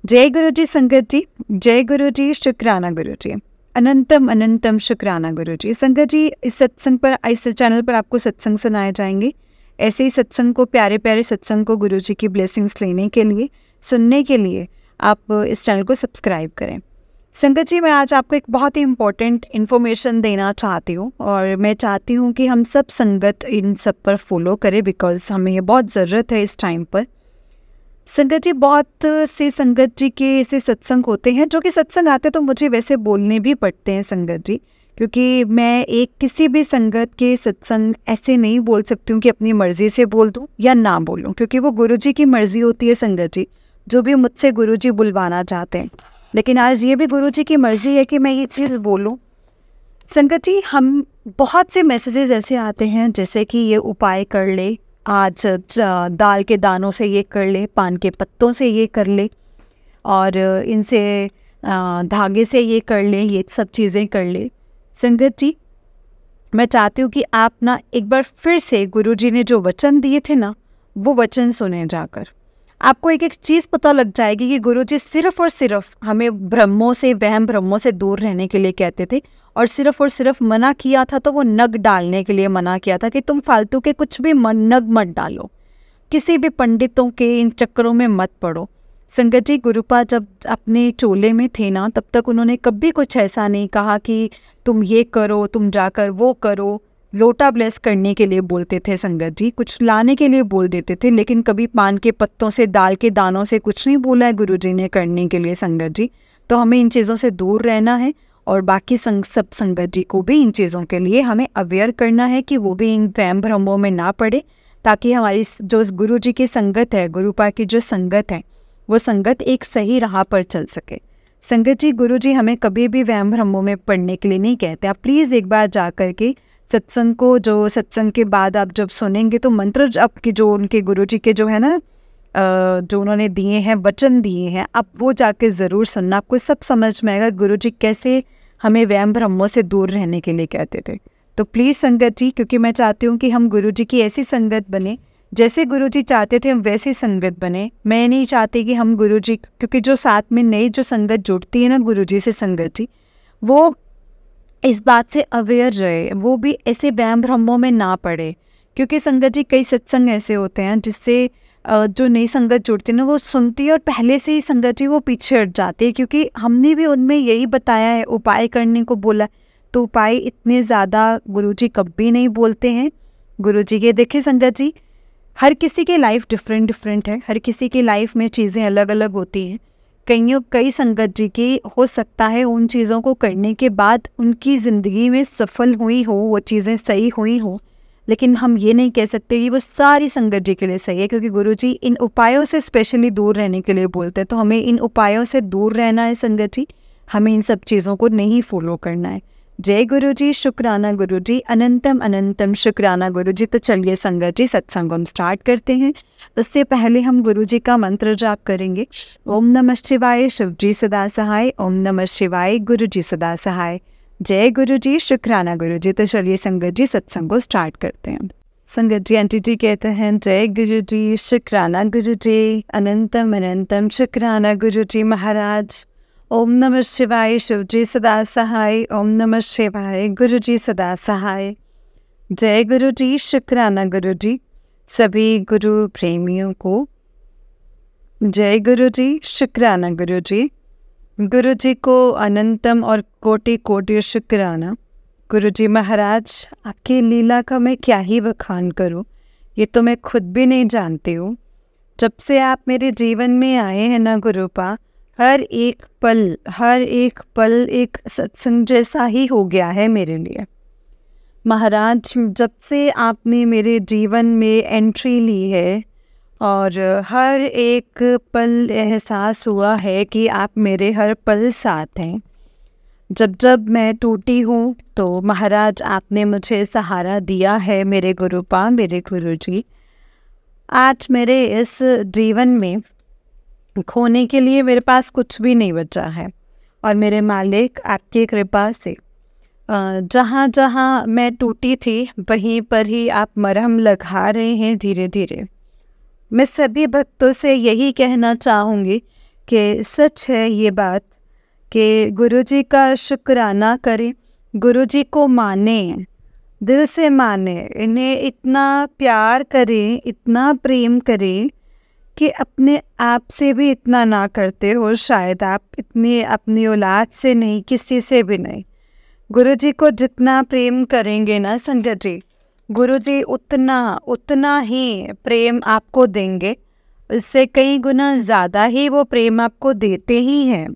जय गुरु जी संगत जी, जय गुरु जी, शुक्राना गुरु जी, अनंतम अनंतम शुक्राना गुरु जी। संगत जी, इस सत्संग पर, इस चैनल पर आपको सत्संग सुनाए जाएंगे। ऐसे ही सत्संग को, प्यारे प्यारे सत्संग को गुरु जी की ब्लेसिंग्स लेने के लिए, सुनने के लिए आप इस चैनल को सब्सक्राइब करें। संगत जी, मैं आज आपको एक बहुत ही इम्पोर्टेंट इन्फॉर्मेशन देना चाहती हूँ और मैं चाहती हूँ कि हम सब संगत इन सब पर फॉलो करें, बिकॉज हमें ये बहुत ज़रूरत है इस टाइम पर। संगत जी, बहुत से संगत जी के ऐसे सत्संग होते हैं, जो कि सत्संग आते तो मुझे वैसे बोलने भी पड़ते हैं संगत जी, क्योंकि मैं एक किसी भी संगत के सत्संग ऐसे नहीं बोल सकती हूँ कि अपनी मर्ज़ी से बोल दूँ या ना बोलूँ, क्योंकि वो गुरु जी की मर्ज़ी होती है संगत जी, जो भी मुझसे गुरु जी बुलवाना चाहते हैं। लेकिन आज ये भी गुरु जी की मर्ज़ी है कि मैं ये चीज़ बोलूँ। संगत जी, हम बहुत से मैसेजेस ऐसे आते हैं, जैसे कि ये उपाय कर ले, आज दाल के दानों से ये कर ले, पान के पत्तों से ये कर ले, और इनसे धागे से ये कर ले, ये सब चीज़ें कर ले। संगत जी, मैं चाहती हूँ कि आप ना एक बार फिर से गुरु जी ने जो वचन दिए थे ना, वो वचन सुने जाकर। आपको एक एक चीज़ पता लग जाएगी कि गुरु जी सिर्फ और सिर्फ हमें भ्रमों से, वहम भ्रमों से दूर रहने के लिए कहते थे, और सिर्फ मना किया था तो वो नग डालने के लिए मना किया था कि तुम फालतू के कुछ भी नग मत डालो, किसी भी पंडितों के इन चक्करों में मत पड़ो। संगत जी, गुरुपा जब अपने चोले में थे ना, तब तक उन्होंने कभी कुछ ऐसा नहीं कहा कि तुम ये करो, तुम जाकर वो करो। लोटा ब्लेस करने के लिए बोलते थे संगत जी, कुछ लाने के लिए बोल देते थे, लेकिन कभी पान के पत्तों से, दाल के दानों से कुछ नहीं बोला है गुरु जी ने करने के लिए संगत जी। तो हमें इन चीज़ों से दूर रहना है, और बाकी सब संगत जी को भी इन चीज़ों के लिए हमें अवेयर करना है कि वो भी इन वहम भ्रमों में ना पड़े, ताकि हमारी जो गुरु जी की संगत है, गुरुपा की जो संगत है, वो संगत एक सही राह पर चल सके। संगत जी, गुरु जी हमें कभी भी वहम भ्रमों में पड़ने के लिए नहीं कहते। आप प्लीज़ एक बार जा कर के सत्संग को, जो सत्संग के बाद आप जब सुनेंगे तो मंत्र जप की, जो उनके गुरु जी के जो है ना, जो उन्होंने दिए हैं, वचन दिए हैं, आप वो जाके ज़रूर सुनना। आपको सब समझ में आएगा गुरु जी कैसे हमें वहम भ्रमों से दूर रहने के लिए कहते थे। तो प्लीज़ संगत जी, क्योंकि मैं चाहती हूँ कि हम गुरु जी की ऐसी संगत बने, जैसे गुरु जी चाहते थे हम वैसी संगत बने। मैं नहीं चाहती कि हम गुरु जी, क्योंकि जो साथ में नई जो संगत जुड़ती है ना गुरु जी से संगत जी, वो इस बात से अवेयर रहे, वो भी ऐसे वहम भ्रमों में ना पड़े। क्योंकि संगत जी, कई सत्संग ऐसे होते हैं जिससे जो नई संगत जुड़ती है ना, वो सुनती है और पहले से ही संगत जी वो पीछे हट जाती है, क्योंकि हमने भी उनमें यही बताया है, उपाय करने को बोला। तो उपाय इतने ज़्यादा गुरु जी कभी नहीं बोलते हैं। गुरु जी के, देखिए संगत जी, हर किसी की लाइफ डिफरेंट है, हर किसी की लाइफ में चीज़ें अलग अलग होती हैं। कई संगत जी की हो सकता है उन चीज़ों को करने के बाद उनकी ज़िंदगी में सफल हुई हो, वो चीज़ें सही हुई हो, लेकिन हम ये नहीं कह सकते कि वो सारी संगत जी के लिए सही है, क्योंकि गुरु जी इन उपायों से स्पेशली दूर रहने के लिए बोलते हैं। तो हमें इन उपायों से दूर रहना है संगत जी, हमें इन सब चीज़ों को नहीं फॉलो करना है। जय गुरु जी, शुक्राना गुरु जी, अनंतम अनंतम शुक्राना गुरु जी। तो चलिए संगत जी, सत्संग हम स्टार्ट करते हैं। उससे पहले हम गुरु जी का मंत्र जाप करेंगे। ओम नमः शिवाय, शिव जी सदा सहाय। ओम नमः शिवाय, गुरु जी सदा सहाय। जय गुरु जी, शुक्राना गुरु जी। तो चलिए संगत जी, सत्संग को स्टार्ट करते हैं। संगत जी, आंटी जी कहते हैं, जय गुरु जी, शुक्राना गुरु जी, अनंतम अनंतम शुक्राना गुरु जी महाराज। ओम नमः शिवाय, शिव जी सदा सहाय। ओम नमः शिवाय, गुरु जी सदा सहाय। जय गुरु जी, शुक्राना गुरु जी। सभी गुरु प्रेमियों को जय गुरु जी, शुक्राना गुरु जी। गुरु जी को अनंतम और कोटि कोटि शुक्राना। गुरु जी महाराज, आपकी लीला का मैं क्या ही बखान करूं, ये तो मैं खुद भी नहीं जानती हूँ। जब से आप मेरे जीवन में आए हैं ना गुरुपा, हर एक पल एक सत्संग जैसा ही हो गया है मेरे लिए। महाराज, जब से आपने मेरे जीवन में एंट्री ली है, और हर एक पल एहसास हुआ है कि आप मेरे हर पल साथ हैं। जब जब मैं टूटी हूँ तो महाराज आपने मुझे सहारा दिया है, मेरे गुरुपा, मेरे गुरु जी। आज मेरे इस जीवन में खोने के लिए मेरे पास कुछ भी नहीं बचा है, और मेरे मालिक आपकी कृपा से जहाँ जहाँ मैं टूटी थी वहीं पर ही आप मरहम लगा रहे हैं धीरे धीरे। मैं सभी भक्तों से यही कहना चाहूँगी कि सच है ये बात कि गुरुजी का शुक्राना करें, गुरुजी को माने, दिल से माने, इन्हें इतना प्यार करें, इतना प्रेम करें कि अपने आप से भी इतना ना करते हो शायद आप, इतनी अपनी औलाद से नहीं, किसी से भी नहीं। गुरुजी को जितना प्रेम करेंगे ना संगत जी, गुरुजी उतना ही प्रेम आपको देंगे, इससे कई गुना ज़्यादा ही वो प्रेम आपको देते ही हैं।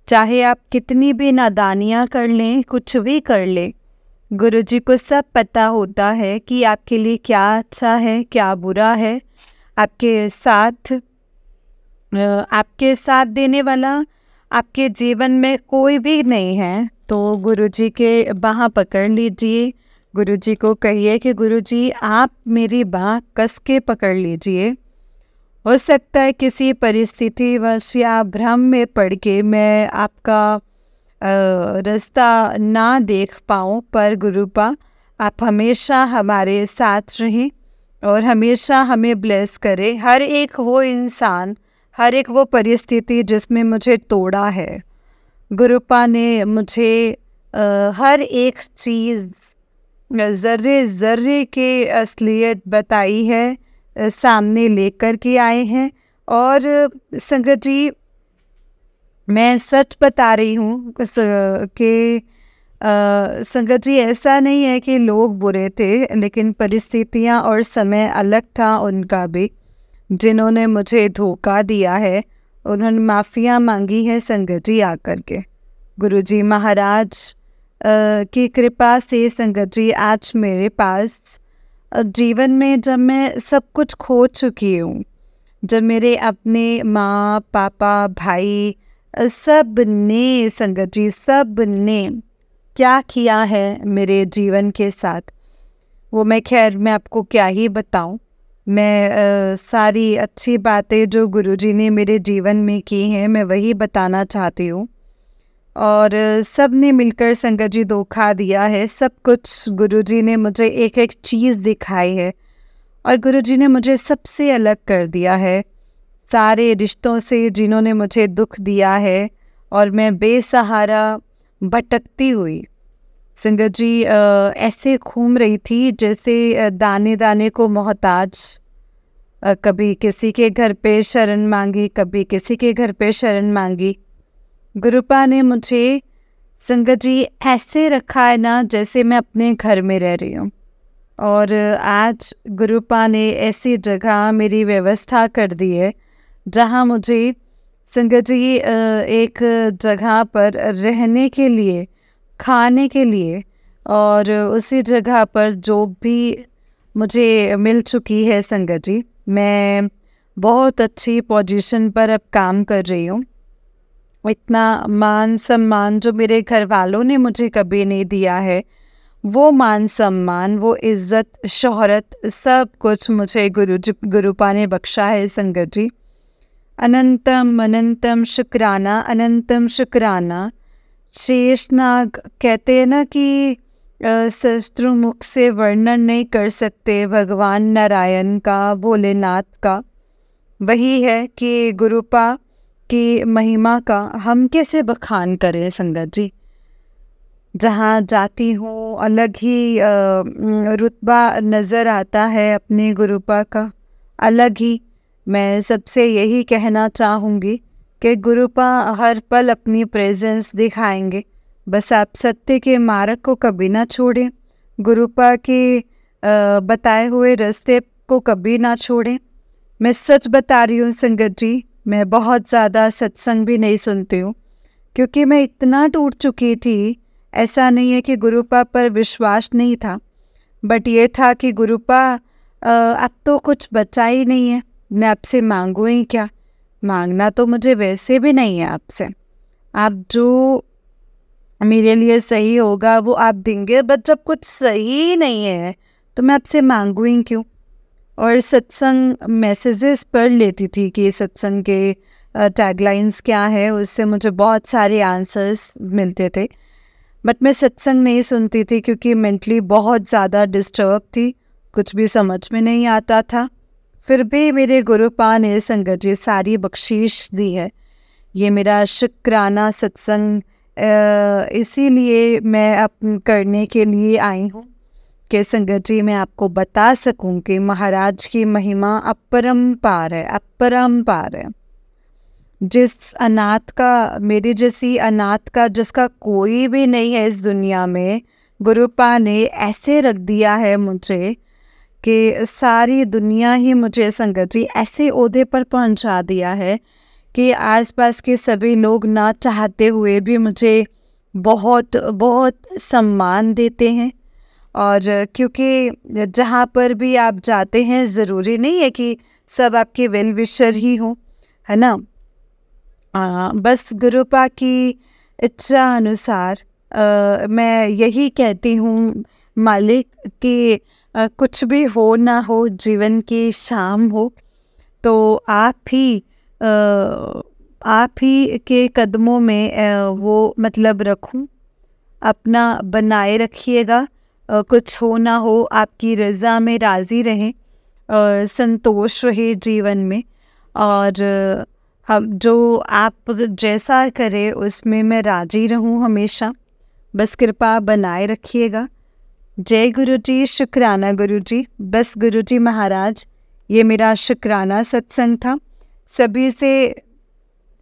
चाहे आप कितनी भी नादानियाँ कर लें, कुछ भी कर लें, गुरुजी को सब पता होता है कि आपके लिए क्या अच्छा है, क्या बुरा है। आपके साथ देने वाला आपके जीवन में कोई भी नहीं है, तो गुरुजी के बाँह पकड़ लीजिए। गुरुजी को कहिए कि गुरुजी आप मेरी बाँह कस के पकड़ लीजिए। हो सकता है किसी परिस्थितिवश या भ्रम में पड़ के मैं आपका रास्ता ना देख पाऊँ, पर गुरुपा आप हमेशा हमारे साथ रहें और हमेशा हमें ब्लेस करें। हर एक वो इंसान, हर एक वो परिस्थिति जिसमें मुझे तोड़ा है, गुरुपा ने मुझे हर एक चीज़ ज़र्रे ज़र्रे के असलियत बताई है, सामने लेकर के आए हैं। और संगत जी, मैं सच बता रही हूँ कि संगत जी, ऐसा नहीं है कि लोग बुरे थे, लेकिन परिस्थितियाँ और समय अलग था उनका भी। जिन्होंने मुझे धोखा दिया है उन्होंने माफ़ियाँ मांगी है संगत जी आकर के। गुरुजी महाराज की कृपा से संगत जी आज मेरे पास जीवन में, जब मैं सब कुछ खो चुकी हूँ, जब मेरे अपने माँ पापा भाई सब ने संगत जी, सब ने क्या किया है मेरे जीवन के साथ, वो मैं आपको क्या ही बताऊं। मैं सारी अच्छी बातें जो गुरुजी ने मेरे जीवन में की हैं, मैं वही बताना चाहती हूँ। और सब ने मिलकर संगत जी धोखा दिया है। सब कुछ गुरुजी ने मुझे एक एक चीज़ दिखाई है और गुरुजी ने मुझे सबसे अलग कर दिया है, सारे रिश्तों से जिन्होंने मुझे दुख दिया है। और मैं बेसहारा भटकती हुई संगत जी ऐसे घूम रही थी जैसे दाने दाने को मोहताज। कभी किसी के घर पे शरण मांगी, कभी किसी के घर पे शरण मांगी। गुरुपा ने मुझे संगत जी ऐसे रखा है ना जैसे मैं अपने घर में रह रही हूँ। और आज गुरुपा ने ऐसी जगह मेरी व्यवस्था कर दी है जहाँ मुझे संगत जी एक जगह पर रहने के लिए, खाने के लिए, और उसी जगह पर जो भी मुझे मिल चुकी है संगत जी, मैं बहुत अच्छी पोजीशन पर अब काम कर रही हूँ। इतना मान सम्मान जो मेरे घर वालों ने मुझे कभी नहीं दिया है, वो मान सम्मान, वो इज़्ज़त, शोहरत, सब कुछ मुझे गुरुपा ने बख्शा है संगत जी। अनंतम अनंतम शुक्राना, अनंतम शुक्राना। शेषनाग कहते हैं ना कि शस्त्रु मुख से वर्णन नहीं कर सकते भगवान नारायण का, भोलेनाथ का। वही है कि गुरुपा की महिमा का हम कैसे बखान करें संगत जी। जहाँ जाती हूँ अलग ही रुतबा नज़र आता है अपने गुरुपा का, अलग ही। मैं सबसे यही कहना चाहूँगी कि गुरुपा हर पल अपनी प्रेजेंस दिखाएंगे, बस आप सत्य के मार्ग को कभी ना छोड़ें, गुरुपा के बताए हुए रास्ते को कभी ना छोड़ें। मैं सच बता रही हूँ संगत जी, मैं बहुत ज़्यादा सत्संग भी नहीं सुनती हूँ क्योंकि मैं इतना टूट चुकी थी। ऐसा नहीं है कि गुरुपा पर विश्वास नहीं था, बट ये था कि गुरुपा अब तो कुछ बचा ही नहीं है, मैं आपसे मांगूँ ही क्या। मांगना तो मुझे वैसे भी नहीं है आपसे, आप जो मेरे लिए सही होगा वो आप देंगे, बट जब कुछ सही नहीं है तो मैं आपसे मांगूँ ही क्यों। और सत्संग मैसेजेस पढ़ लेती थी कि सत्संग के टैगलाइंस क्या है, उससे मुझे बहुत सारे आंसर्स मिलते थे, बट मैं सत्संग नहीं सुनती थी क्योंकि मेंटली बहुत ज़्यादा डिस्टर्ब थी, कुछ भी समझ में नहीं आता था। फिर भी मेरे गुरुपा ने संगत जी सारी बख्शीश दी है ये मेरा शुक्राना सत्संग इसीलिए मैं करने के लिए आई हूँ कि संगत जी मैं आपको बता सकूं कि महाराज की महिमा अपरंपार है, अपरंपार है। जिस अनाथ का, मेरी जैसी अनाथ का जिसका कोई भी नहीं है इस दुनिया में, गुरुपा ने ऐसे रख दिया है मुझे कि सारी दुनिया ही मुझे संगत जी ऐसे ओहदे पर पहुंचा दिया है कि आसपास के सभी लोग ना चाहते हुए भी मुझे बहुत बहुत सम्मान देते हैं। और क्योंकि जहाँ पर भी आप जाते हैं ज़रूरी नहीं है कि सब आपके वेल विशर ही हों, है ना। बस गुरुपा की इच्छा अनुसार मैं यही कहती हूँ मालिक कि कुछ भी हो ना हो, जीवन की शाम हो, तो आप ही के कदमों में वो मतलब रखूं, अपना बनाए रखिएगा। कुछ हो ना हो, आपकी रज़ा में राज़ी रहें और संतोष रहे जीवन में। और हम जो आप जैसा करें उसमें मैं राज़ी रहूं हमेशा। बस कृपा बनाए रखिएगा। जय गुरु जी, शुक्राना गुरु जी। बस गुरु जी महाराज, ये मेरा शुक्राना सत्संग था। सभी से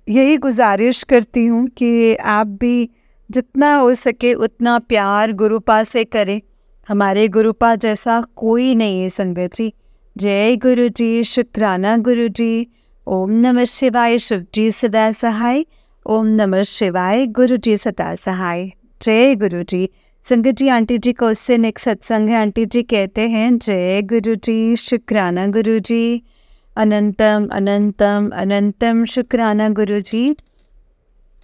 यही गुजारिश करती हूँ कि आप भी जितना हो सके उतना प्यार गुरुपा से करें। हमारे गुरुपा जैसा कोई नहीं है संगत जी। जय गुरु जी, शुक्राना गुरु जी। ओम नमः शिवाय, शिव जी सदा सहाय। ओम नमः शिवाय, गुरु जी सदा सहाय। जय गुरु जी। संगत जी, आंटी जी का उससे नेक्स्ट सत्संग है। आंटी जी कहते हैं, जय गुरु जी, शुक्राना गुरु जी। अनंतम अनंतम अनंतम शुक्राना गुरु जी।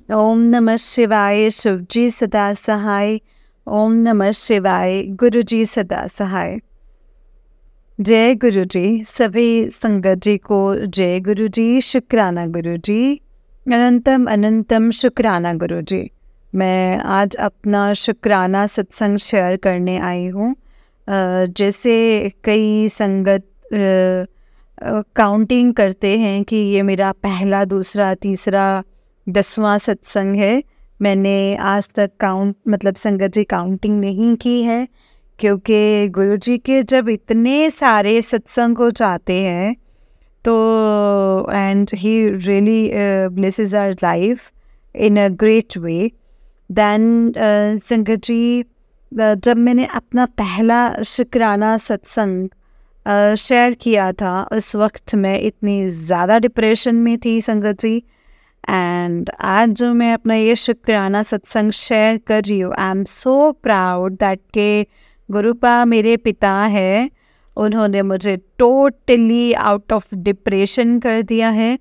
ओम नमः शिवाय, शिव जी सदा सहाय। ओम नमः शिवाय, गुरु जी सदा सहाय। जय गुरु जी। सभी संगत जी को जय गुरु जी, शुक्राना गुरु जी। अनंतम अनंतम शुक्राना गुरु जी। मैं आज अपना शुक्राना सत्संग शेयर करने आई हूँ। जैसे कई संगत काउंटिंग करते हैं कि ये मेरा पहला, दूसरा, तीसरा, 10वां सत्संग है। मैंने आज तक संगत जी काउंटिंग नहीं की है, क्योंकि गुरु जी के जब इतने सारे सत्संग हो जाते हैं तो and he really blesses our life in a great way. Then sangat ji, जब मैंने अपना पहला शुक्राना सत्संग शेयर किया था, उस वक्त मैं इतनी ज़्यादा डिप्रेशन में थी संगत जी। एंड आज जो मैं अपना ये शुक्राना सत्संग शेयर कर रही हूँ, I am so proud that के गुरुपा मेरे पिता है। उन्होंने मुझे टोटली आउट ऑफ डिप्रेशन कर दिया है।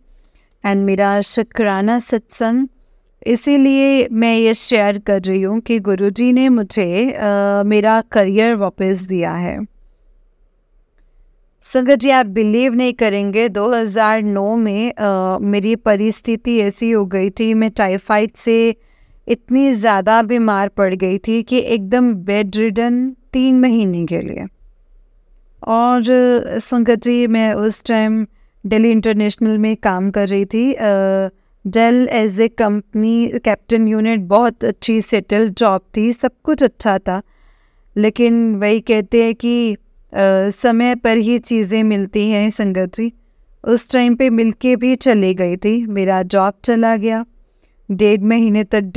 एंड मेरा शुक्राना सत्संग इसीलिए मैं ये शेयर कर रही हूँ कि गुरुजी ने मुझे मेरा करियर वापस दिया है। संगत जी, आप बिलीव नहीं करेंगे, 2009 में मेरी परिस्थिति ऐसी हो गई थी, मैं टाइफाइड से इतनी ज़्यादा बीमार पड़ गई थी कि एकदम बेड रिडन 3 महीने के लिए। और संगत जी, मैं उस टाइम दिल्ली इंटरनेशनल में काम कर रही थी। Dell as a company captain unit, बहुत अच्छी सेटल्ड जॉब थी, सब कुछ अच्छा था। लेकिन वही कहते हैं कि समय पर ही चीज़ें मिलती हैं संगत जी। उस टाइम पे मिलके भी चली गई थी। मेरा जॉब चला गया। 1.5 महीने तक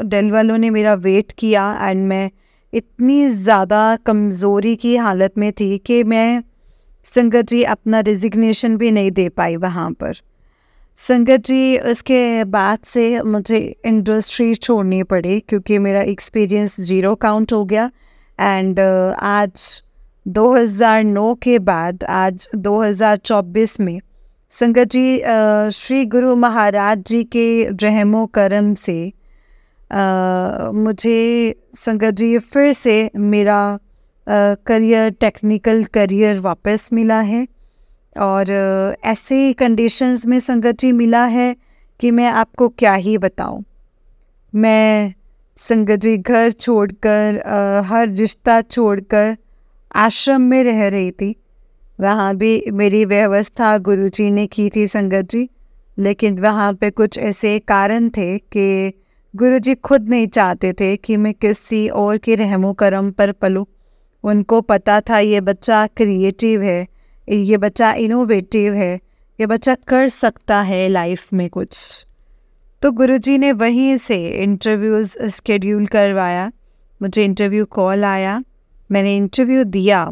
डेल वालों ने मेरा वेट किया एंड मैं इतनी ज़्यादा कमज़ोरी की हालत में थी कि मैं संगत जी अपना रिजिग्नेशन भी नहीं दे पाई वहाँ पर। संगत जी, उसके बाद से मुझे इंडस्ट्री छोड़नी पड़ी क्योंकि मेरा एक्सपीरियंस 0 काउंट हो गया। एंड आज 2009 के बाद आज 2024 में संगत जी, श्री गुरु महाराज जी के रहमो करम से मुझे संगत जी फिर से मेरा करियर, टेक्निकल करियर वापस मिला है। और ऐसे कंडीशंस में संगत जी मिला है कि मैं आपको क्या ही बताऊं। मैं संगत जी घर छोड़कर, हर रिश्ता छोड़कर आश्रम में रह रही थी। वहाँ भी मेरी व्यवस्था गुरुजी ने की थी संगत जी। लेकिन वहाँ पे कुछ ऐसे कारण थे कि गुरुजी खुद नहीं चाहते थे कि मैं किसी और के रहमो करम पर पलूँ। उनको पता था ये बच्चा क्रिएटिव है, ये बच्चा इनोवेटिव है, ये बच्चा कर सकता है लाइफ में कुछ। तो गुरुजी ने वहीं से इंटरव्यूज़ स्केड्यूल करवाया, मुझे इंटरव्यू कॉल आया, मैंने इंटरव्यू दिया।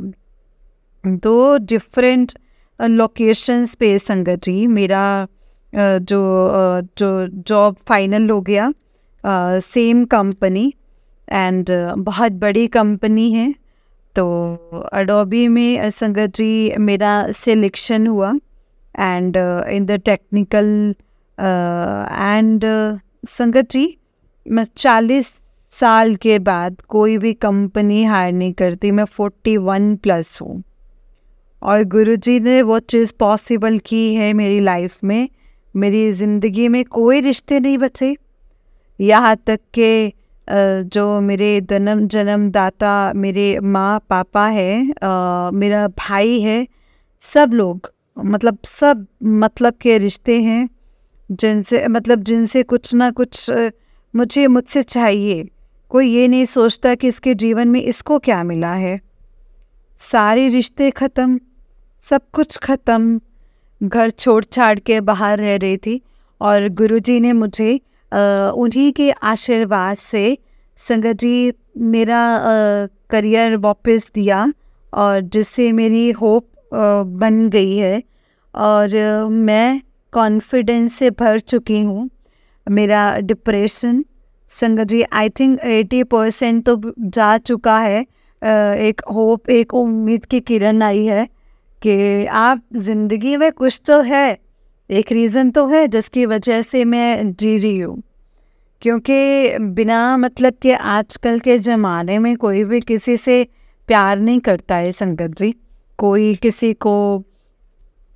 2 डिफरेंट लोकेशंस पे संगत जी मेरा जो जॉब फाइनल हो गया, सेम कंपनी एंड बहुत बड़ी कंपनी है। तो एडोबी में संगत जी मेरा सिलेक्शन हुआ and in the technical and संगत जी मैं 40 साल के बाद कोई भी कंपनी हायर नहीं करती, मैं 41+ हूँ और गुरुजी ने वो चीज़ पॉसिबल की है मेरी लाइफ में। मेरी ज़िंदगी में कोई रिश्ते नहीं बचे, यहाँ तक कि जो मेरे जन्मदाता मेरे माँ पापा है, मेरा भाई है, सब लोग सब के रिश्ते हैं जिनसे कुछ ना कुछ मुझसे चाहिए। कोई ये नहीं सोचता कि इसके जीवन में इसको क्या मिला है। सारे रिश्ते ख़त्म, सब कुछ ख़त्म, घर छोड़ छाड़ के बाहर रह रही थी और गुरुजी ने मुझे उन्हीं के आशीर्वाद से संगत जी मेरा करियर वापस दिया और जिससे मेरी होप बन गई है और मैं कॉन्फिडेंस से भर चुकी हूँ। मेरा डिप्रेशन संगत जी आई थिंक 80% तो जा चुका है। एक होप, एक उम्मीद की किरण आई है कि आप ज़िंदगी में कुछ तो है, एक रीज़न तो है जिसकी वजह से मैं जी रही हूँ। क्योंकि बिना मतलब के आजकल के ज़माने में कोई भी किसी से प्यार नहीं करता है संगत जी। कोई किसी को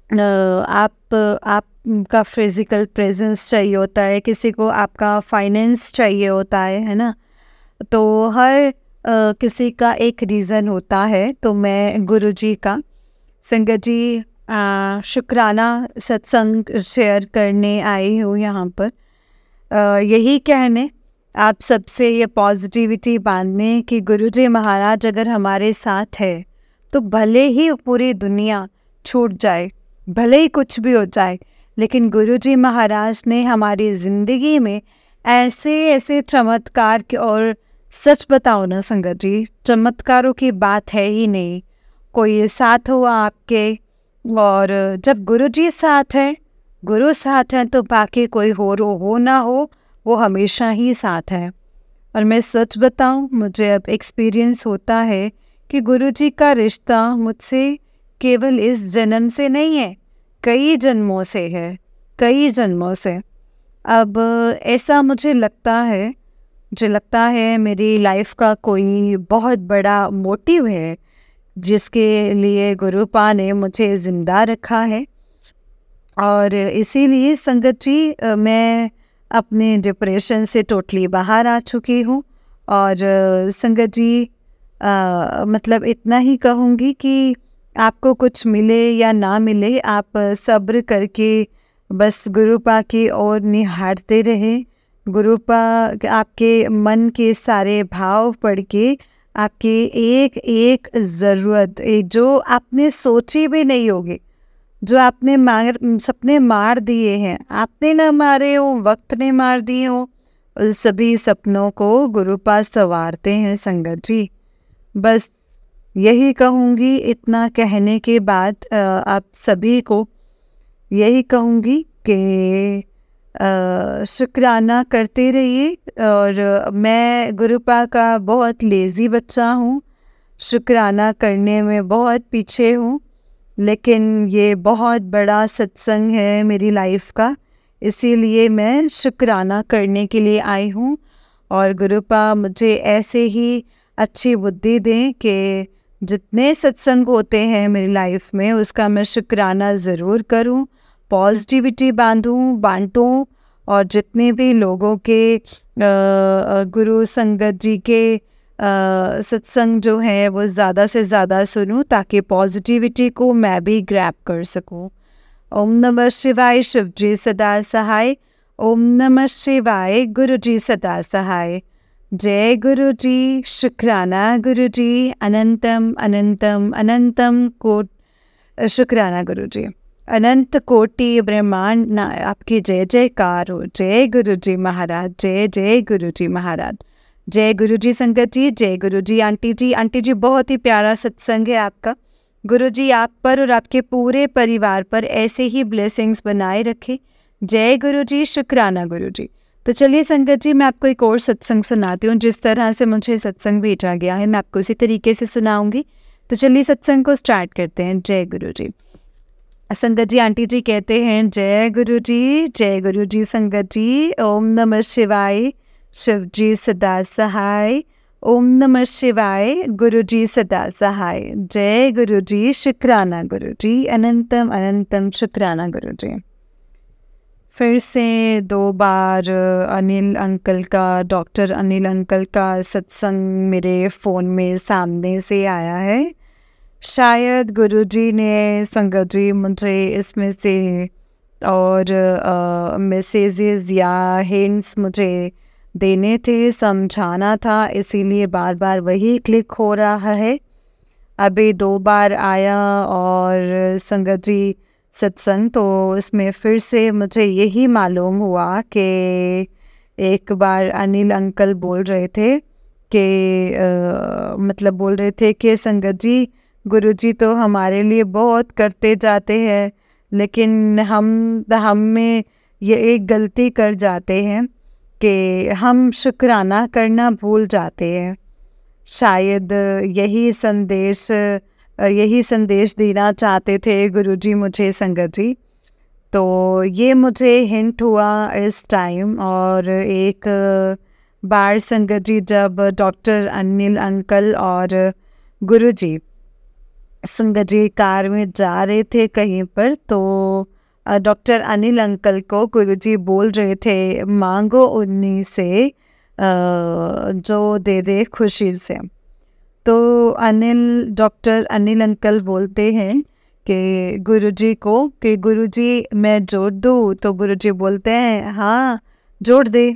आपका फिज़िकल प्रेजेंस चाहिए होता है, किसी को आपका फाइनेंस चाहिए होता है ना। तो हर किसी का एक रीज़न होता है। तो मैं गुरुजी का संगत जी शुक्राना सत्संग शेयर करने आई हूँ यहाँ पर, यही कहने आप सबसे ये पॉजिटिविटी बांधने कि गुरुजी महाराज अगर हमारे साथ है तो भले ही पूरी दुनिया छूट जाए, भले ही कुछ भी हो जाए, लेकिन गुरुजी महाराज ने हमारी ज़िंदगी में ऐसे चमत्कार के, और सच बताओ ना संगत जी, चमत्कारों की बात है ही नहीं। कोई साथ हो आपके, और जब गुरुजी साथ है, गुरु साथ हैं तो बाकी कोई हो ना हो, वो हमेशा ही साथ है। और मैं सच बताऊं, मुझे अब एक्सपीरियंस होता है कि गुरुजी का रिश्ता मुझसे केवल इस जन्म से नहीं है, कई जन्मों से है, कई जन्मों से। अब ऐसा मुझे लगता है मेरी लाइफ का कोई बहुत बड़ा मोटिव है जिसके लिए गुरुपा ने मुझे ज़िंदा रखा है। और इसीलिए संगत जी मैं अपने डिप्रेशन से टोटली बाहर आ चुकी हूँ। और संगत जी मतलब इतना ही कहूँगी कि आपको कुछ मिले या ना मिले, आप सब्र करके बस गुरुपा की ओर निहारते रहे। गुरुपा आपके मन के सारे भाव पढ़ के आपकी एक एक ज़रूरत, जो आपने सोची भी नहीं होगी, जो आपने सपने मार दिए हैं, आपने ना मारे हो, वक्त ने मार दिए हो, उन सभी सपनों को गुरुपा संवारते हैं संगत जी। बस यही कहूँगी। इतना कहने के बाद आप सभी को यही कहूँगी कि शुक्राना करते रहिए। और मैं गुरुपा का बहुत लेज़ी बच्चा हूँ, शुक्राना करने में बहुत पीछे हूँ, लेकिन ये बहुत बड़ा सत्संग है मेरी लाइफ का, इसीलिए मैं शुक्राना करने के लिए आई हूँ। और गुरुपा मुझे ऐसे ही अच्छी बुद्धि दें कि जितने सत्संग होते हैं मेरी लाइफ में उसका मैं शुक्राना ज़रूर करूँ, पॉजिटिविटी बांटूँ और जितने भी लोगों के गुरु संगत जी के सत्संग जो है वो ज़्यादा से ज़्यादा सुनूं ताकि पॉजिटिविटी को मैं भी ग्रैब कर सकूं। ओम नमः शिवाय शिव जी सदा सहाय। ओम नमः शिवाय गुरु जी सदा सहाय। जय गुरु जी, शुक्राना गुरु जी, अनंतम अनंतम अनंतम कोट शुक्राना गुरु जी। अनंत कोटि ब्रह्मांड आपकी जय जयकार हो। जय गुरु जी महाराज, जय जय गुरु जी महाराज। जय गुरु जी संगत जी, जय गुरु जी आंटी जी। आंटी जी बहुत ही प्यारा सत्संग है आपका। गुरु जी आप पर और आपके पूरे परिवार पर ऐसे ही ब्लेसिंग्स बनाए रखे। जय गुरु जी, शुक्राना गुरु जी। तो चलिए संगत जी, मैं आपको एक और सत्संग सुनाती हूँ। जिस तरह से मुझे सत्संग भेजा गया है मैं आपको उसी तरीके से सुनाऊंगी। तो चलिए सत्संग को स्टार्ट करते हैं। जय गुरु जी। संगत जी आंटी जी कहते हैं जय गुरु जी, जय गुरु जी संगत जी। ओम नमः शिवाय शिव जी सदा सहाय। ओम नमः शिवाय गुरु जी सदा सहाय। जय गुरु जी, शुक्राना गुरु जी, अनंतम अनंतम शुक्राना गुरु जी। फिर से 2 बार अनिल अंकल का, डॉक्टर अनिल अंकल का सत्संग मेरे फ़ोन में सामने से आया है। शायद गुरुजी ने संगत जी मुझे इसमें से और मैसेजेस या हिंट्स मुझे देने थे, समझाना था, इसीलिए बार बार वही क्लिक हो रहा है। अभी 2 बार आया और संगत जी सत्संग, तो इसमें फिर से मुझे यही मालूम हुआ कि एक बार अनिल अंकल बोल रहे थे कि मतलब बोल रहे थे कि संगत जी गुरुजी तो हमारे लिए बहुत करते जाते हैं, लेकिन हम में ये एक गलती कर जाते हैं कि हम शुक्राना करना भूल जाते हैं। शायद यही संदेश देना चाहते थे गुरुजी मुझे संगत जी। तो ये मुझे हिंट हुआ इस टाइम। और एक बार संगत जी जब डॉक्टर अनिल अंकल और गुरुजी संगत जी कार में जा रहे थे कहीं पर, तो डॉक्टर अनिल अंकल को गुरुजी बोल रहे थे मांगो उन्हीं से जो दे दे खुशी से। तो डॉक्टर अनिल अंकल बोलते हैं कि गुरुजी को कि गुरुजी मैं जोड़ दूँ, तो गुरुजी बोलते हैं हाँ जोड़ दे।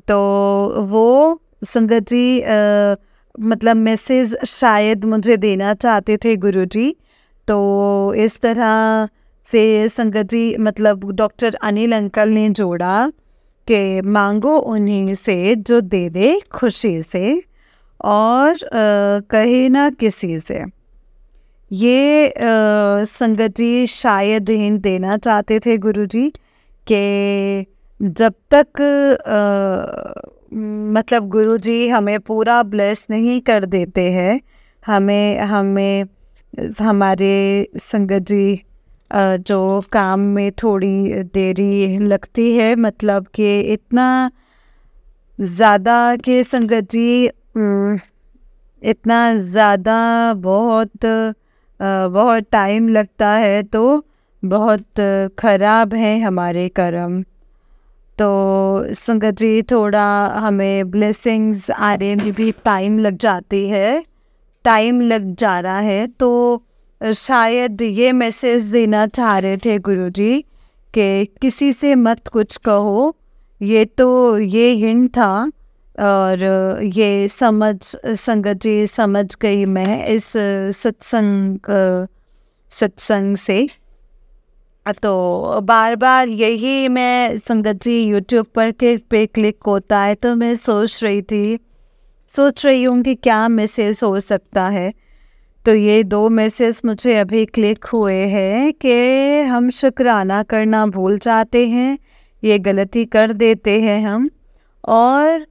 तो वो संगत जी मतलब मैसेज शायद मुझे देना चाहते थे गुरुजी। तो इस तरह से संगत जी मतलब डॉक्टर अनिल अंकल ने जोड़ा कि मांगो उन्हीं से जो दे दे खुशी से और कहे ना किसी से। ये संगत जी शायद हिंट देना चाहते थे गुरुजी कि जब तक मतलब गुरुजी हमें पूरा ब्लेस नहीं कर देते हैं, हमें हमारे संगत जी जो काम में थोड़ी देरी लगती है, मतलब कि इतना ज़्यादा कि संगत जी इतना ज़्यादा बहुत टाइम लगता है, तो बहुत ख़राब है हमारे कर्म। तो संगत जी थोड़ा हमें ब्लेसिंग्स आने में भी टाइम लग जा रहा है। तो शायद ये मैसेज देना चाह रहे थे गुरुजी कि किसी से मत कुछ कहो। ये हिंट था और ये संगत जी समझ गई मैं इस सत्संग से। तो बार बार यही मैं संगत जी यूट्यूब पर पे क्लिक होता है, तो मैं सोच रही हूँ कि क्या मैसेज हो सकता है। तो ये 2 मैसेज मुझे अभी क्लिक हुए हैं कि हम शुक्राना करना भूल जाते हैं, ये गलती कर देते हैं हम, और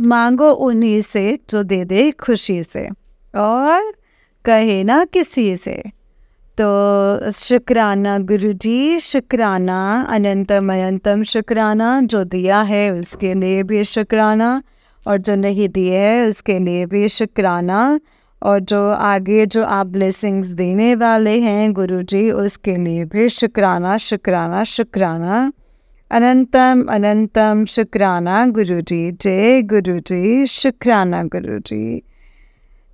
मांगो उन्हीं से जो दे दे खुशी से और कहे ना किसी से। तो शुक्राना गुरुजी, शुक्राना, अनंतम अनंतम शुक्राना। जो दिया है उसके लिए भी शुक्राना और जो नहीं दिए है उसके लिए भी शुक्राना, और जो आगे जो आप ब्लेसिंग्स देने वाले हैं गुरुजी उसके लिए भी शुक्राना शुक्राना शुक्राना। अनंतम अनंतम शुक्राना गुरुजी। जय गुरुजी, शुक्राना गुरुजी।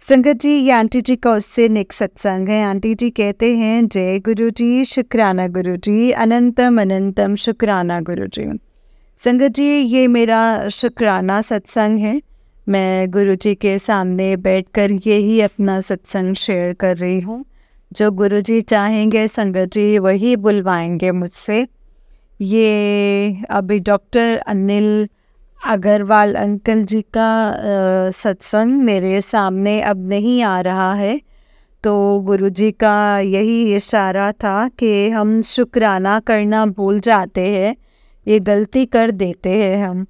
संगत जी, ये आंटी जी का उससे नेक्स्ट सत्संग है। आंटी जी कहते हैं, जय गुरु जी, शुक्राना गुरु जी, अनंतम अनंतम शुक्राना गुरु जी। संगत जी, ये मेरा शुक्राना सत्संग है। मैं गुरु जी के सामने बैठकर यही अपना सत्संग शेयर कर रही हूँ। जो गुरु जी चाहेंगे संगत जी वही बुलवाएंगे मुझसे। ये अभी डॉक्टर अनिल अग्रवाल अंकल जी का सत्संग मेरे सामने अब नहीं आ रहा है, तो गुरु जी का यही इशारा था कि हम शुक्राना करना भूल जाते हैं, ये गलती कर देते हैं हम,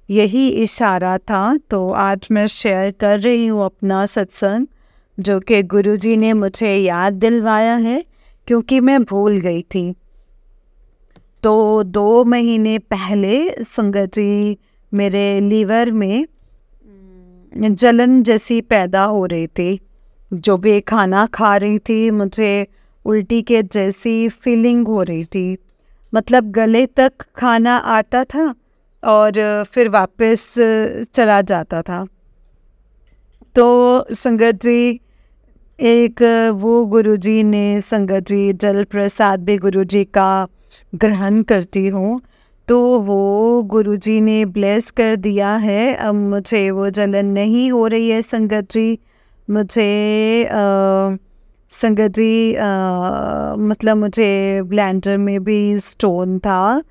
यही इशारा था। तो आज मैं शेयर कर रही हूँ अपना सत्संग, जो कि गुरु जी ने मुझे याद दिलवाया है, क्योंकि मैं भूल गई थी। तो 2 महीने पहले संगत जी मेरे लीवर में जलन जैसी पैदा हो रही थी। जो भी खाना खा रही थी मुझे उल्टी के जैसी फीलिंग हो रही थी। मतलब गले तक खाना आता था और फिर वापस चला जाता था। तो संगत जी, एक वो गुरुजी ने, संगत जी जल प्रसाद भी गुरुजी का ग्रहण करती हूँ, तो वो गुरुजी ने ब्लेस कर दिया है। अब मुझे वो जलन नहीं हो रही है संगत जी। मुझे संगत जी मतलब मुझे ब्लैंडर में भी स्टोन था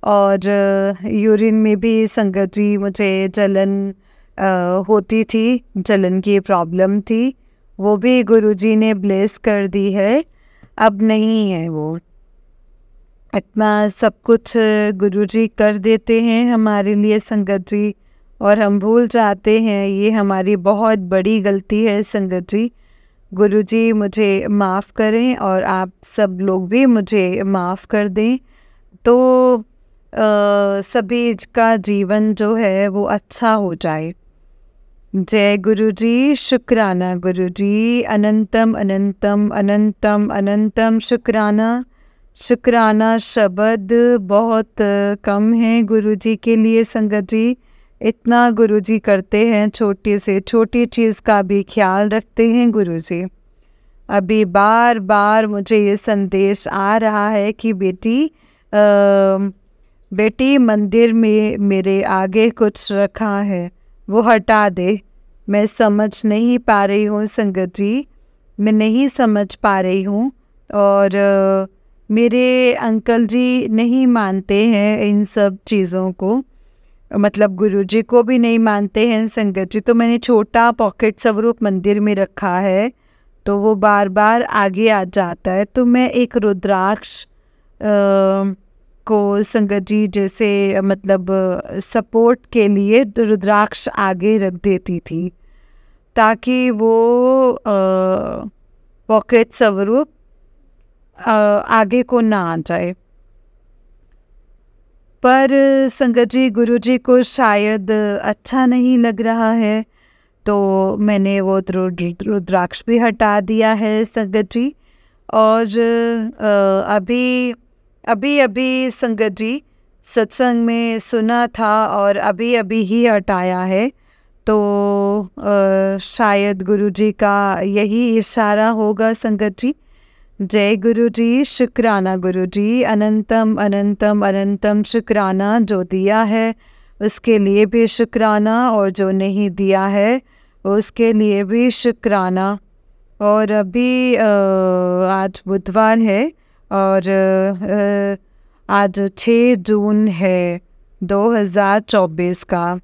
और यूरिन में भी संगत जी मुझे जलन होती थी, जलन की प्रॉब्लम थी। वो भी गुरुजी ने ब्लेस कर दी है, अब नहीं है वो। इतना सब कुछ गुरुजी कर देते हैं हमारे लिए संगत जी, और हम भूल जाते हैं। ये हमारी बहुत बड़ी गलती है संगत जी। गुरुजी मुझे माफ़ करें और आप सब लोग भी मुझे माफ़ कर दें, तो सभी का जीवन जो है वो अच्छा हो जाए। जय गुरु जी, शुक्राना गुरु जी, अनंतम अनंतम अनंतम अनंतम शुक्राना। शुक्राना शब्द बहुत कम है गुरु जी के लिए संगत जी। इतना गुरु जी करते हैं, छोटी से छोटी चीज़ का भी ख्याल रखते हैं गुरु जी। अभी बार बार मुझे ये संदेश आ रहा है कि बेटी मंदिर में मेरे आगे कुछ रखा है, वो हटा दे। मैं समझ नहीं पा रही हूँ संगत जी, मैं नहीं समझ पा रही हूँ। और मेरे अंकल जी नहीं मानते हैं इन सब चीज़ों को, मतलब गुरुजी को भी नहीं मानते हैं संगत जी। तो मैंने छोटा पॉकेट स्वरूप मंदिर में रखा है, तो वो बार बार आगे आ जाता है। तो मैं एक रुद्राक्ष को संगत जी जैसे मतलब सपोर्ट के लिए रुद्राक्ष आगे रख देती थी, ताकि वो पॉकेट स्वरूप आगे को ना आ जाए। पर संगत जी गुरुजी को शायद अच्छा नहीं लग रहा है, तो मैंने वो रुद्राक्ष भी हटा दिया है संगत जी। और अभी संगत जी सत्संग में सुना था और अभी ही हटाया है, तो शायद गुरुजी का यही इशारा होगा संगत जी। जय गुरु जी, शुक्राना गुरु जी, अनंतम अनंतम अनंतम शुक्राना। जो दिया है उसके लिए भी शुक्राना, और जो नहीं दिया है उसके लिए भी शुक्राना। और अभी आज बुधवार है और आज 6 जून है 2024 का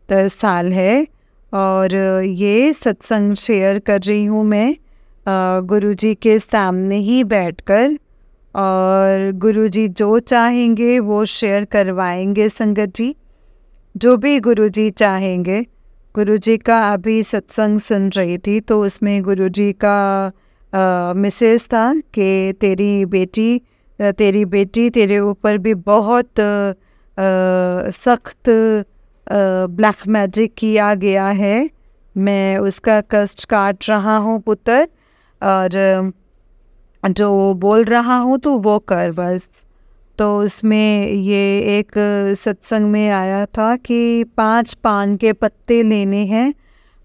साल है, और ये सत्संग शेयर कर रही हूँ मैं गुरुजी के सामने ही बैठकर, और गुरुजी जो चाहेंगे वो शेयर करवाएंगे संगत जी, जो भी गुरुजी चाहेंगे। गुरुजी का अभी सत्संग सुन रही थी, तो उसमें गुरुजी का मैसेज था कि तेरी बेटी तेरे ऊपर भी बहुत सख्त ब्लैक मैजिक किया गया है, मैं उसका कष्ट काट रहा हूँ पुत्र, और जो बोल रहा हूँ तो वो कर बस। तो उसमें ये एक सत्संग में आया था कि 5 पान के पत्ते लेने हैं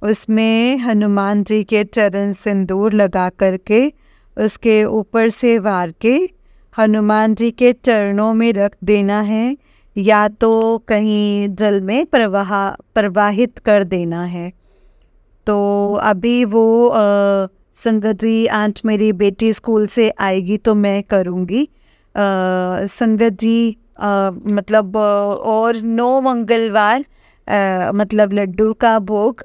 उसमें हनुमान जी के चरण सिंदूर लगा करके उसके ऊपर से वार के हनुमान जी के चरणों में रख देना है, या तो कहीं जल में प्रवाहित कर देना है। तो अभी वो संगत जी, आज मेरी बेटी स्कूल से आएगी तो मैं करूँगी। संगत जी मतलब और 9 मंगलवार मतलब लड्डू का भोग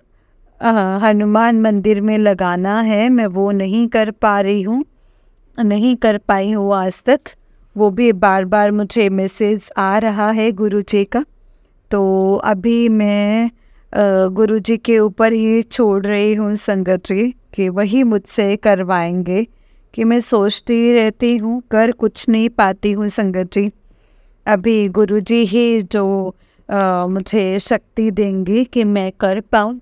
हनुमान मंदिर में लगाना है। मैं वो नहीं कर पा रही हूँ, नहीं कर पाई हूँ आज तक। वो भी बार बार मुझे मैसेज आ रहा है गुरु जी का। तो अभी मैं गुरु जी के ऊपर ही छोड़ रही हूँ संगत जी कि वही मुझसे करवाएंगे, कि मैं सोचती ही रहती हूँ, कर कुछ नहीं पाती हूँ संगत जी। अभी गुरु जी ही जो मुझे शक्ति देंगे कि मैं कर पाऊँ।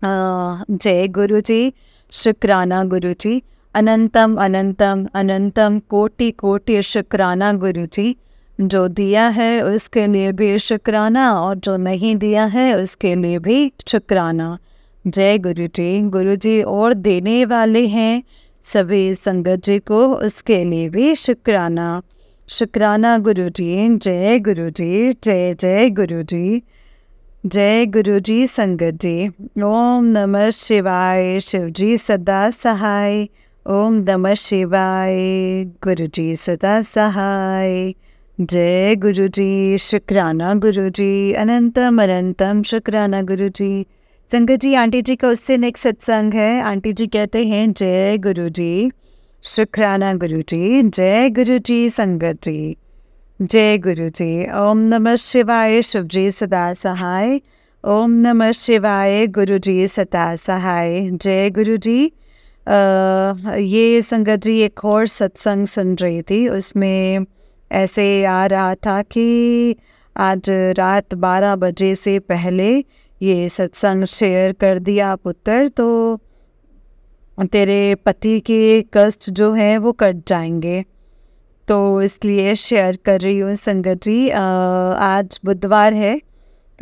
जय गुरु जी, शुक्राना गुरु जी, अनंतम अनंतम अनंतम कोटि कोटि शुक्राना गुरु जी। जो दिया है उसके लिए भी शुक्राना, और जो नहीं दिया है उसके लिए भी शुक्राना। जय गुरु जी। गुरु जी और देने वाले हैं सभी संगत जी को, उसके लिए भी शुक्राना। शुक्राना गुरु जी। जय गुरु जी। जय जय गुरु जी। जय गुरु जी संगत जी। ओम नमः शिवाय। शिव जी सदा सहाय। ओम नमः शिवाय। गुरु जी सदा सहाय। जय गुरु जी। शुक्राना गुरु जी। अनंतम अनंतम शुक्राना गुरु जी। संगत जी, आंटी जी का उससे नेक्स्ट सत्संग है। आंटी जी कहते हैं जय गुरु जी, शुक्राना गुरु जी। जय गुरु जी संगत जी। जय गुरु जी। ओम नमः शिवाय। शिव जी सदा सहाय। ओम नमः शिवाय। गुरु जी सदा सहाय। जय गुरु जी। ये संगत जी एक और सत्संग सुन रही थी, उसमें ऐसे आ रहा था कि आज रात 12 बजे से पहले ये सत्संग शेयर कर दिया पुत्र, तो तेरे पति के कष्ट जो हैं वो कट जाएंगे। तो इसलिए शेयर कर रही हूँ संगत जी। आज बुधवार है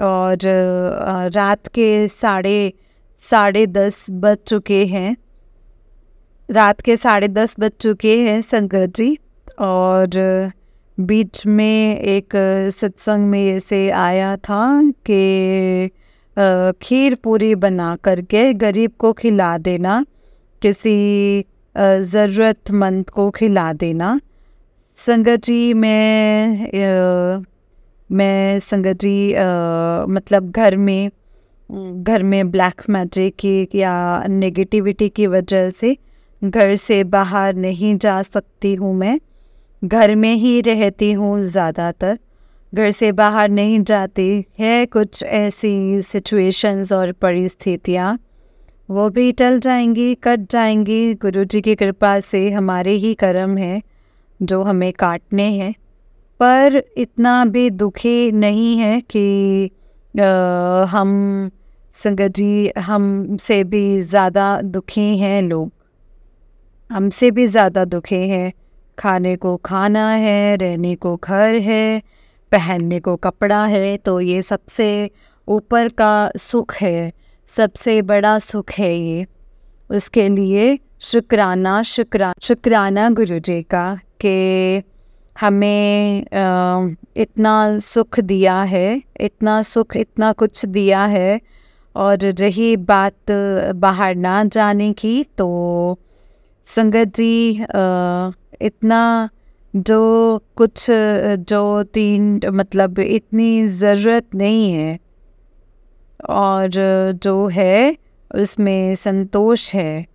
और रात के साढ़े 10 बज चुके हैं। रात के 10:30 बज चुके हैं संगत जी। और बीच में एक सत्संग में ऐसे आया था कि खीर पूरी बना करके गरीब को खिला देना, किसी ज़रूरतमंद को खिला देना। संगत जी मैं संगत जी मतलब घर में ब्लैक मैजिक की या नेगेटिविटी की वजह से घर से बाहर नहीं जा सकती हूँ। मैं घर में ही रहती हूँ ज़्यादातर, घर से बाहर नहीं जाती है। कुछ ऐसी सिचुएशंस और परिस्थितियाँ वो भी टल जाएंगी, कट जाएंगी। गुरु जी की कृपा से हमारे ही कर्म हैं जो हमें काटने हैं, पर इतना भी दुखी नहीं है कि हम संगत जी, हमसे भी ज़्यादा दुखी हैं लोग, हमसे भी ज़्यादा दुखी हैं। खाने को खाना है, रहने को घर है, पहनने को कपड़ा है, तो ये सबसे ऊपर का सुख है, सबसे बड़ा सुख है ये। उसके लिए शुक्राना गुरु जी का कि हमें इतना सुख दिया है, इतना सुख, इतना कुछ दिया है। और रही बात बाहर ना जाने की, तो संगत जी इतना जो कुछ जो मतलब इतनी ज़रूरत नहीं है, और जो है उसमें संतोष है।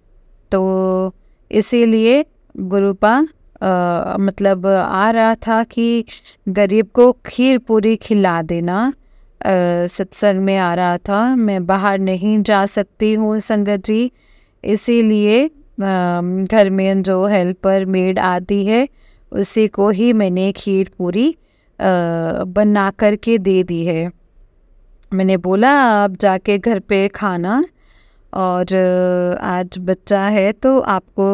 तो इसीलिए गुरुपा मतलब आ रहा था कि गरीब को खीर पूरी खिला देना। सत्संग में आ रहा था। मैं बाहर नहीं जा सकती हूँ संगत जी, इसीलिए घर में जो हेल्पर मेड आती है उसी को ही मैंने खीर पूरी बना करके दे दी है। मैंने बोला आप जाके घर पे खाना, और आज बच्चा है तो आपको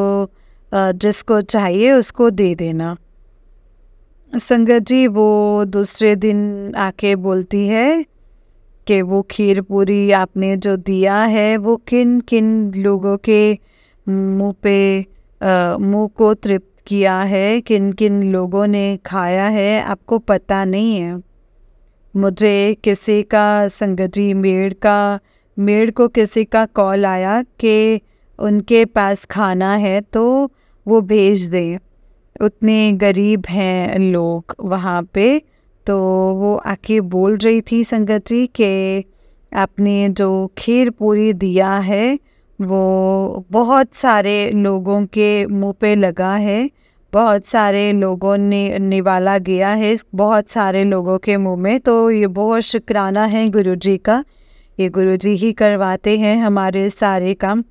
जिसको चाहिए उसको दे देना। संगत जी वो दूसरे दिन आके बोलती है कि वो खीर पूरी आपने जो दिया है वो किन किन लोगों के मुंह को तृप्त किया है, किन किन लोगों ने खाया है, आपको पता नहीं है। मुझे किसी का संगत जी मेड़ को किसी का कॉल आया कि उनके पास खाना है तो वो भेज दें, उतने गरीब हैं लोग वहाँ पे। तो वो आके बोल रही थी संगत जी कि आपने जो खीर पूरी दिया है वो बहुत सारे लोगों के मुंह पे लगा है, बहुत सारे लोगों ने निवाला गया है बहुत सारे लोगों के मुंह में। तो ये बहुत शुक्राना है गुरुजी का, ये गुरुजी ही करवाते हैं हमारे सारे काम।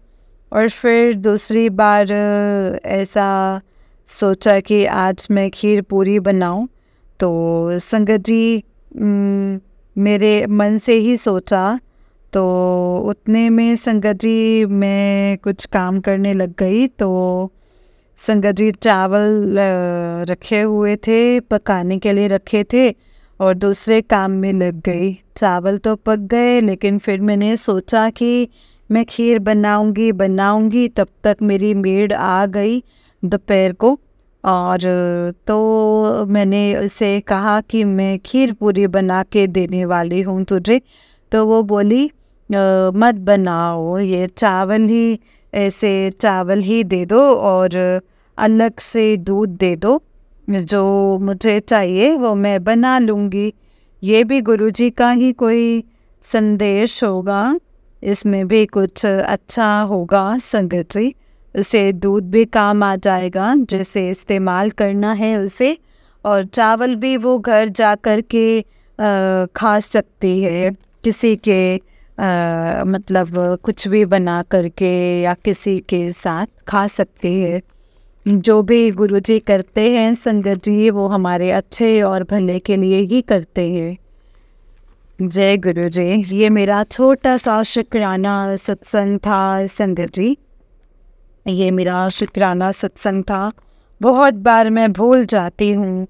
और फिर दूसरी बार ऐसा सोचा कि आज मैं खीर पूरी बनाऊं, तो संगत जी मेरे मन से ही सोचा, तो उतने में संगत जी मैं कुछ काम करने लग गई। तो संगत जी चावल रखे हुए थे, पकाने के लिए रखे थे और दूसरे काम में लग गई। चावल तो पक गए, लेकिन फिर मैंने सोचा कि मैं खीर बनाऊंगी, तब तक मेरी मेड आ गई दोपहर को। और तो मैंने उसे कहा कि मैं खीर पूरी बना के देने वाली हूँ तुझे। तो वो बोली मत बनाओ, ये चावल ही दे दो और अलग से दूध दे दो, जो मुझे चाहिए वो मैं बना लूँगी। ये भी गुरुजी का ही कोई संदेश होगा, इसमें भी कुछ अच्छा होगा संगत जी। उसे दूध भी काम आ जाएगा जैसे इस्तेमाल करना है उसे, और चावल भी वो घर जा कर के खा सकती है, किसी के मतलब कुछ भी बना करके या किसी के साथ खा सकती है। जो भी गुरुजी करते हैं संगत जी वो हमारे अच्छे और भले के लिए ही करते हैं। जय गुरु जी। ये मेरा छोटा सा शुक्राना सत्संग था संगत जी, ये मेरा शुक्राना सत्संग था। बहुत बार मैं भूल जाती हूँ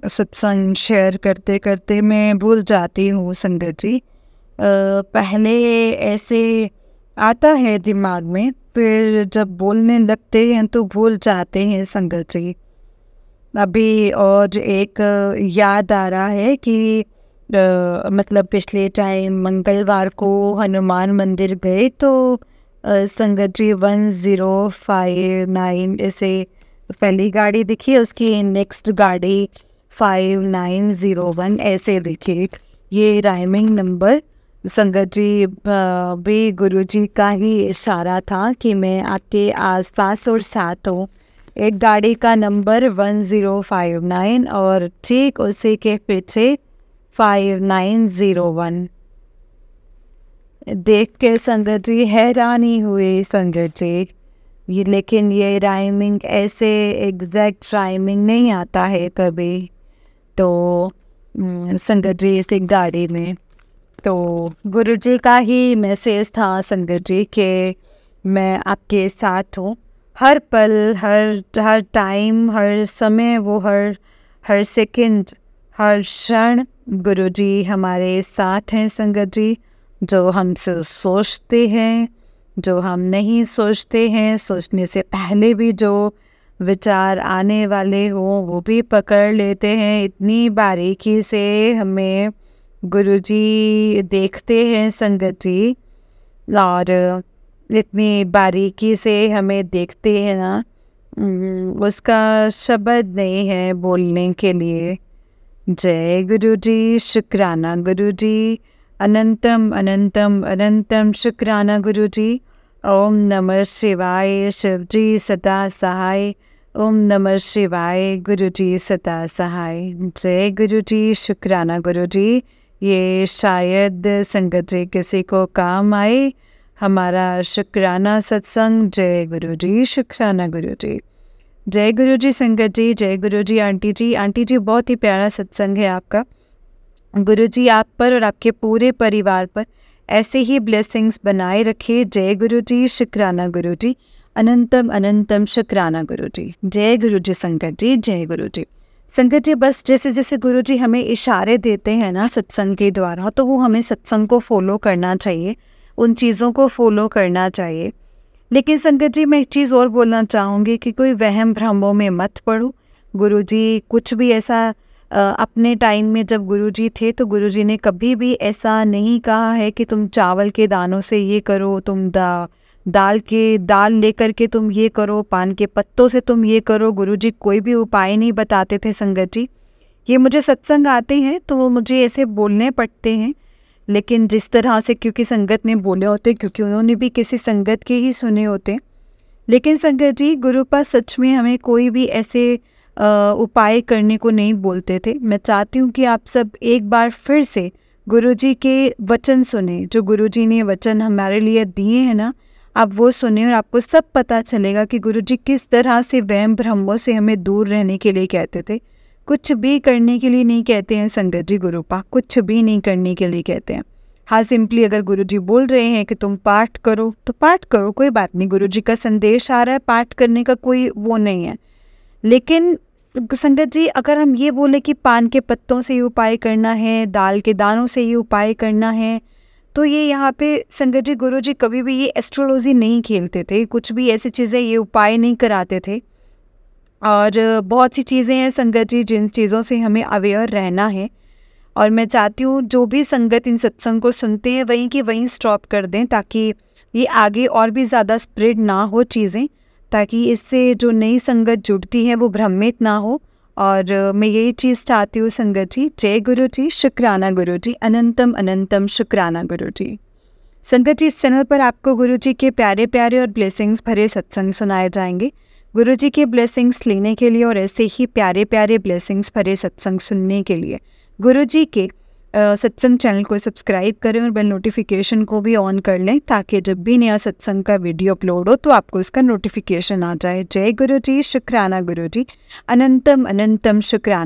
सत्संग शेयर करते करते मैं भूल जाती हूँ संगत जी। पहले ऐसे आता है दिमाग में, फिर जब बोलने लगते हैं तो भूल जाते हैं संगत जी। अभी और एक याद आ रहा है कि मतलब पिछले टाइम मंगलवार को हनुमान मंदिर गए तो संगत जी 1059 ऐसे पहली गाड़ी दिखी, उसकी नेक्स्ट गाड़ी 5901 ऐसे दिखी। ये राइमिंग नंबर संगत जी भी गुरुजी का ही इशारा था कि मैं आपके आसपास और साथ हूँ। एक गाड़ी का नंबर 1059 और ठीक उसी के पीछे 5901 देख के संगत जी हैरानी हुई संगत जी। ये लेकिन ये राइमिंग ऐसे एग्जैक्ट राइमिंग नहीं आता है कभी। तो संगत जी इस गाड़ी में तो गुरुजी का ही मैसेज था संगत जी कि मैं आपके साथ हूँ, हर पल हर टाइम हर समय, वो हर सेकंड हर क्षण गुरुजी हमारे साथ हैं संगत जी। जो हमसे सोचते हैं, जो हम नहीं सोचते हैं, सोचने से पहले भी जो विचार आने वाले हों वो भी पकड़ लेते हैं। इतनी बारीकी से हमें गुरुजी देखते हैं संगत जी, और इतनी बारीकी से हमें देखते हैं ना, उसका शब्द नहीं है बोलने के लिए। जय गुरुजी, शुक्राना गुरुजी, अनंतम अनंतम अनंतम शुक्राना गुरुजी। ओम नमः शिवाय, शिवजी सदा सहाय। ओम नमः शिवाय, गुरुजी सदा सहाय। जय गुरुजी, शुक्राना गुरुजी। ये शायद संगत जी किसी को काम आए हमारा शुक्राना सत्संग। जय गुरुजी, शुक्राना गुरुजी। जय गुरुजी संगत जी, जय गुरुजी आंटी जी। आंटी जी बहुत ही प्यारा सत्संग है आपका। गुरुजी आप पर और आपके पूरे परिवार पर ऐसे ही ब्लेसिंग्स बनाए रखे। जय गुरुजी, शुक्राना गुरुजी, अनंतम अनंतम शुक्राना गुरुजी। जय गुरुजी संगत जी, जय गुरुजी। संगत जी बस जैसे जैसे गुरु जी हमें इशारे देते हैं ना सत्संग के द्वारा, तो वो हमें सत्संग को फॉलो करना चाहिए, उन चीज़ों को फॉलो करना चाहिए। लेकिन संगत जी मैं एक चीज़ और बोलना चाहूँगी कि कोई वहम भ्रमों में मत पड़ो। गुरु जी कुछ भी ऐसा अपने टाइम में जब गुरु जी थे तो गुरु जी ने कभी भी ऐसा नहीं कहा है कि तुम चावल के दानों से ये करो, तुम दाल लेकर के तुम ये करो, पान के पत्तों से तुम ये करो। गुरु जी कोई भी उपाय नहीं बताते थे संगत जी। ये मुझे सत्संग आते हैं तो वो मुझे ऐसे बोलने पड़ते हैं, लेकिन जिस तरह से क्योंकि संगत ने बोले होते, क्योंकि उन्होंने भी किसी संगत के ही सुने होते। लेकिन संगत जी गुरु पास सच में हमें कोई भी ऐसे उपाय करने को नहीं बोलते थे। मैं चाहती हूँ कि आप सब एक बार फिर से गुरुजी के वचन सुने, जो गुरुजी ने वचन हमारे लिए दिए हैं ना, आप वो सुने और आपको सब पता चलेगा कि गुरुजी किस तरह से वहम भ्रमों से हमें दूर रहने के लिए कहते थे। कुछ भी करने के लिए नहीं कहते हैं संगत जी गुरुपा, कुछ भी नहीं करने के लिए कहते हैं। हाँ, सिंपली अगर गुरुजी बोल रहे हैं कि तुम पाठ करो तो पाठ करो, कोई बात नहीं। गुरुजी का संदेश आ रहा है, पाठ करने का कोई वो नहीं है। लेकिन संगत जी अगर हम ये बोले कि पान के पत्तों से ये उपाय करना है, दाल के दानों से ये उपाय करना है, तो ये यहाँ पे संगत जी गुरु जी कभी भी ये एस्ट्रोलॉजी नहीं खेलते थे, कुछ भी ऐसी चीज़ें ये उपाय नहीं कराते थे। और बहुत सी चीज़ें हैं संगत जी जिन चीज़ों से हमें अवेयर रहना है। और मैं चाहती हूँ जो भी संगत इन सत्संग को सुनते हैं वहीं की वहीं स्टॉप कर दें, ताकि ये आगे और भी ज़्यादा स्प्रेड ना हो चीज़ें, ताकि इससे जो नई संगत जुड़ती है वो भ्रमित ना हो। और मैं यही चीज़ चाहती हूँ संगत जी। जय गुरु जी, शुक्राना गुरु जी, अनंतम अनंतम शुक्राना गुरु जी। संगत जी इस चैनल पर आपको गुरु जी के प्यारे प्यारे और ब्लेसिंग्स भरे सत्संग सुनाए जाएंगे। गुरु जी के ब्लेसिंग्स लेने के लिए और ऐसे ही प्यारे प्यारे ब्लेसिंग्स भरे सत्संग सुनने के लिए गुरु जी के सत्संग चैनल को सब्सक्राइब करें और बेल नोटिफिकेशन को भी ऑन कर लें, ताकि जब भी नया सत्संग का वीडियो अपलोड हो तो आपको इसका नोटिफिकेशन आ जाए। जय गुरु जी, शुक्राना गुरु जी, अनंतम अनंतम शुक्राना।